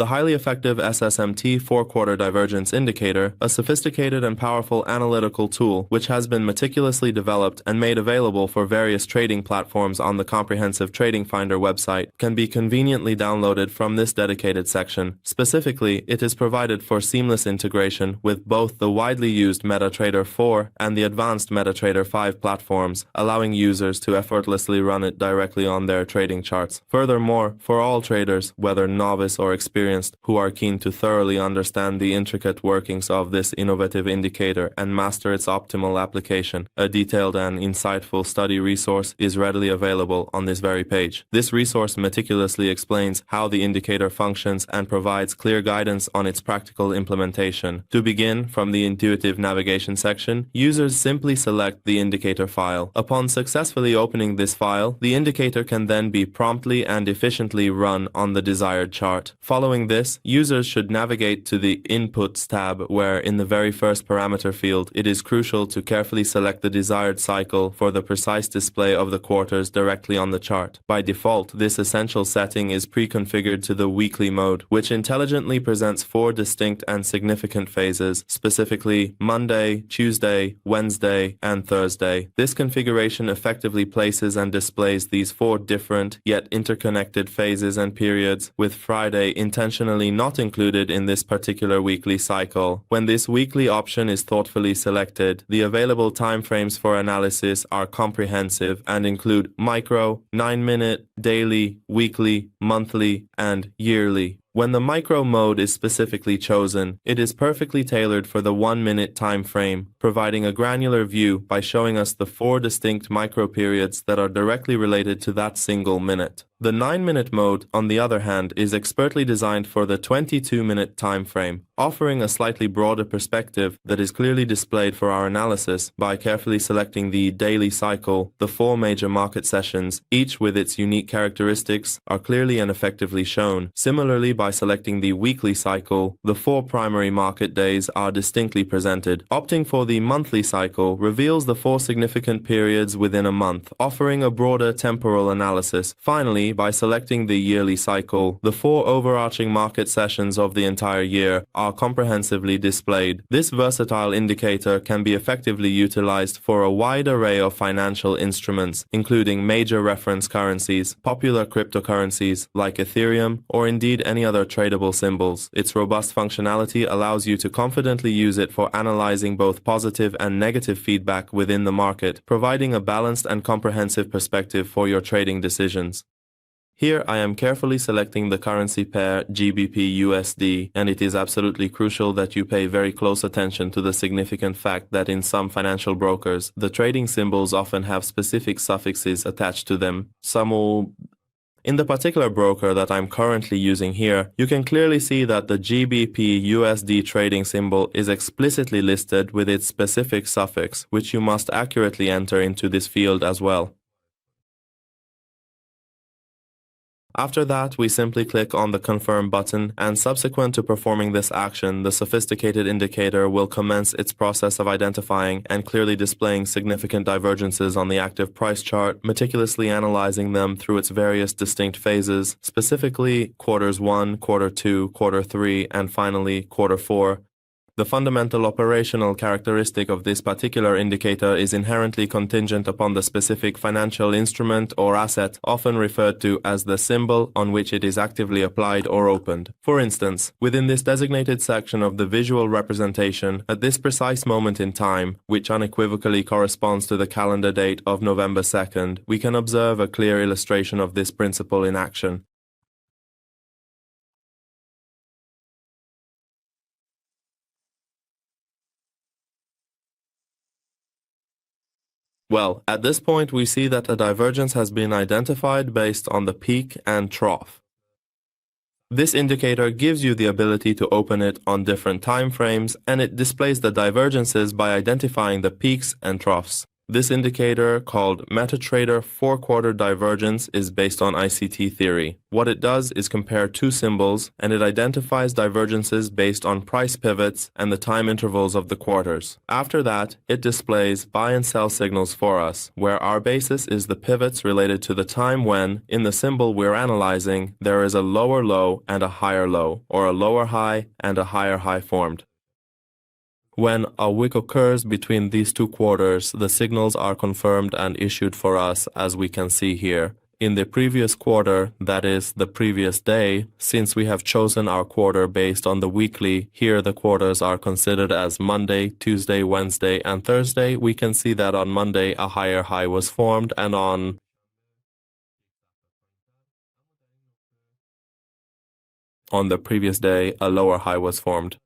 The highly effective SSMT 4-quarter divergence indicator, a sophisticated and powerful analytical tool which has been meticulously developed and made available for various trading platforms on the comprehensive TradingFinder website, can be conveniently downloaded from this dedicated section. Specifically, it is provided for seamless integration with both the widely used MetaTrader 4 and the advanced MetaTrader 5 platforms, allowing users to effortlessly run it directly on their trading charts. Furthermore, for all traders, whether novice or experienced, who are keen to thoroughly understand the intricate workings of this innovative indicator and master its optimal application, a detailed and insightful study resource is readily available on this very page. This resource meticulously explains how the indicator functions and provides clear guidance on its practical implementation. To begin, from the intuitive navigation section, users simply select the indicator file. Upon successfully opening this file, the indicator can then be promptly and efficiently run on the desired chart. Following this, users should navigate to the Inputs tab, where in the very first parameter field, it is crucial to carefully select the desired cycle for the precise display of the quarters directly on the chart. By default, this essential setting is pre-configured to the weekly mode, which intelligently presents 4 distinct and significant phases, specifically Monday, Tuesday, Wednesday, and Thursday. This configuration effectively places and displays these 4 different yet interconnected phases and periods, with Friday intentionally not included in this particular weekly cycle. When this weekly option is thoughtfully selected, the available timeframes for analysis are comprehensive and include micro, 9-minute, daily, weekly, monthly, and yearly. When the micro mode is specifically chosen, it is perfectly tailored for the 1-minute time frame, providing a granular view by showing us the 4 distinct micro periods that are directly related to that single minute. The 9-minute mode, on the other hand, is expertly designed for the 22-minute time frame, offering a slightly broader perspective that is clearly displayed for our analysis by carefully selecting the daily cycle. The 4 major market sessions, each with its unique characteristics, are clearly and effectively shown. Similarly, by selecting the weekly cycle, the 4 primary market days are distinctly presented. Opting for the monthly cycle reveals the 4 significant periods within a month, offering a broader temporal analysis. Finally, by selecting the yearly cycle, the 4 overarching market sessions of the entire year are comprehensively displayed. This versatile indicator can be effectively utilized for a wide array of financial instruments, including major reference currencies, popular cryptocurrencies like Ethereum, or indeed any other tradable symbols. Its robust functionality allows you to confidently use it for analyzing both positive and negative feedback within the market, providing a balanced and comprehensive perspective for your trading decisions. Here I am carefully selecting the currency pair GBP/USD, and it is absolutely crucial that you pay very close attention to the significant fact that in some financial brokers, the trading symbols often have specific suffixes attached to them. In the particular broker that I'm currently using here, you can clearly see that the GBP/USD trading symbol is explicitly listed with its specific suffix, which you must accurately enter into this field as well. After that, we simply click on the Confirm button, and subsequent to performing this action, the sophisticated indicator will commence its process of identifying and clearly displaying significant divergences on the active price chart, meticulously analyzing them through its various distinct phases, specifically quarters 1, quarter 2, quarter 3, and finally quarter 4. The fundamental operational characteristic of this particular indicator is inherently contingent upon the specific financial instrument or asset, often referred to as the symbol on which it is actively applied or opened. For instance, within this designated section of the visual representation, at this precise moment in time, which unequivocally corresponds to the calendar date of November 2nd, we can observe a clear illustration of this principle in action. Well, at this point we see that a divergence has been identified based on the peak and trough. This indicator gives you the ability to open it on different time frames, and it displays the divergences by identifying the peaks and troughs. This indicator, called MetaTrader 4-quarter divergence, is based on ICT theory. What it does is compare two symbols, and it identifies divergences based on price pivots and the time intervals of the quarters. After that, it displays buy and sell signals for us, where our basis is the pivots related to the time when, in the symbol we're analyzing, there is a lower low and a higher low, or a lower high and a higher high formed. When a wick occurs between these two quarters, the signals are confirmed and issued for us, as we can see here. In the previous quarter, that is, the previous day, since we have chosen our quarter based on the weekly, here the quarters are considered as Monday, Tuesday, Wednesday, and Thursday. We can see that on Monday a higher high was formed, and on the previous day a lower high was formed.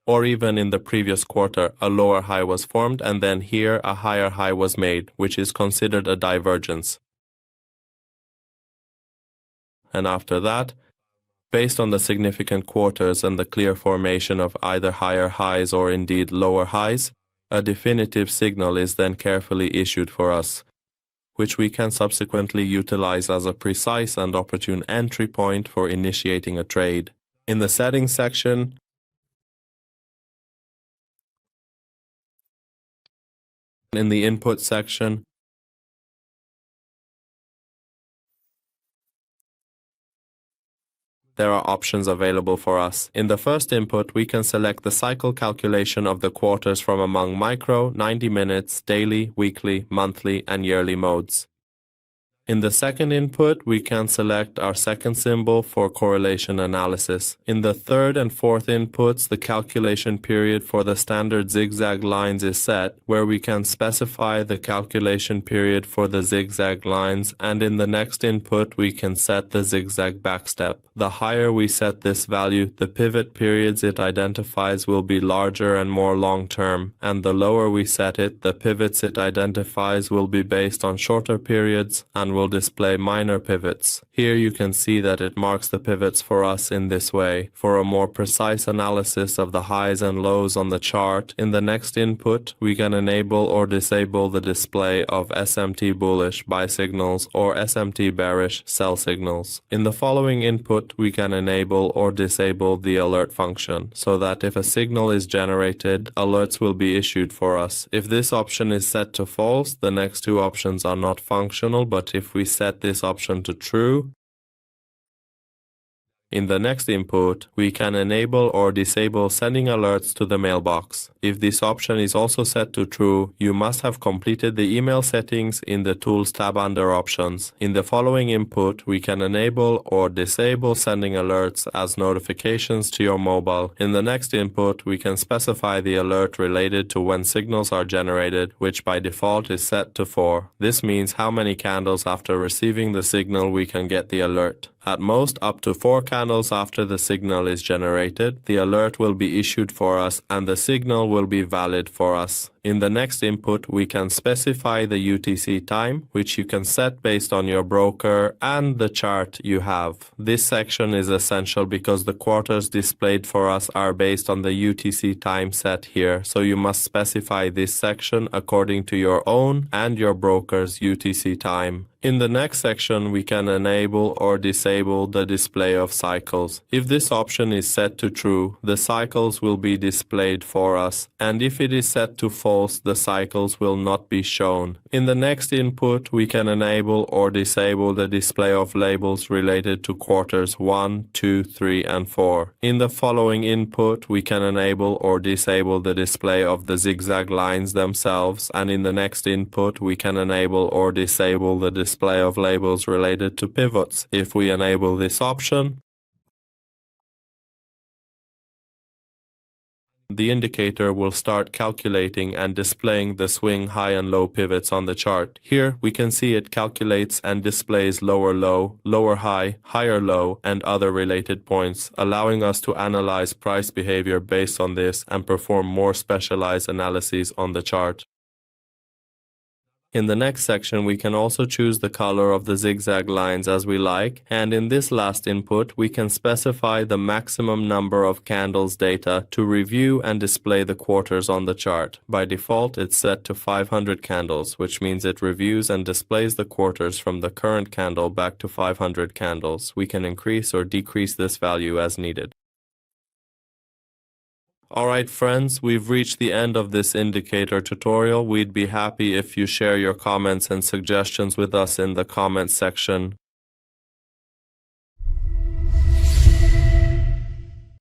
Or even in the previous quarter, a lower high was formed, and then here a higher high was made, which is considered a divergence. And after that, based on the significant quarters and the clear formation of either higher highs or indeed lower highs, a definitive signal is then carefully issued for us, which we can subsequently utilize as a precise and opportune entry point for initiating a trade. In the settings section, in the input section, there are options available for us. In the first input, we can select the cycle calculation of the quarters from among micro, 90 minutes, daily, weekly, monthly, and yearly modes. In the second input, we can select our second symbol for correlation analysis. In the third and fourth inputs, the calculation period for the standard zigzag lines is set, where we can specify the calculation period for the zigzag lines, and in the next input, we can set the zigzag backstep. The higher we set this value, the pivot periods it identifies will be larger and more long-term, and the lower we set it, the pivots it identifies will be based on shorter periods and will display minor pivots. Here you can see that it marks the pivots for us in this way. For a more precise analysis of the highs and lows on the chart, in the next input, we can enable or disable the display of SMT bullish buy signals or SMT bearish sell signals. In the following input, we can enable or disable the alert function, so that if a signal is generated, alerts will be issued for us. If this option is set to false, the next two options are not functional, but if we set this option to true, in the next input, we can enable or disable sending alerts to the mailbox. If this option is also set to true, you must have completed the email settings in the Tools tab under Options. In the following input, we can enable or disable sending alerts as notifications to your mobile. In the next input, we can specify the alert related to when signals are generated, which by default is set to 4. This means how many candles after receiving the signal we can get the alert. At most, up to 4 candles after the signal is generated, the alert will be issued for us and the signal will be valid for us. In the next input, we can specify the UTC time, which you can set based on your broker and the chart you have. This section is essential because the quarters displayed for us are based on the UTC time set here, so you must specify this section according to your own and your broker's UTC time. In the next section, we can enable or disable the display of cycles. If this option is set to true, the cycles will be displayed for us, and if it is set to false, the cycles will not be shown. In the next input, we can enable or disable the display of labels related to quarters 1, 2, 3, and 4. In the following input, we can enable or disable the display of the zigzag lines themselves, and in the next input, we can enable or disable the display of labels related to pivots. If we enable this option, the indicator will start calculating and displaying the swing high and low pivots on the chart. Here we can see it calculates and displays lower low, lower high, higher low, and other related points, allowing us to analyze price behavior based on this and perform more specialized analyses on the chart. In the next section, we can also choose the color of the zigzag lines as we like, and in this last input, we can specify the maximum number of candles data to review and display the quarters on the chart. By default, it's set to 500 candles, which means it reviews and displays the quarters from the current candle back to 500 candles. We can increase or decrease this value as needed. Alright friends, we've reached the end of this indicator tutorial. We'd be happy if you share your comments and suggestions with us in the comments section.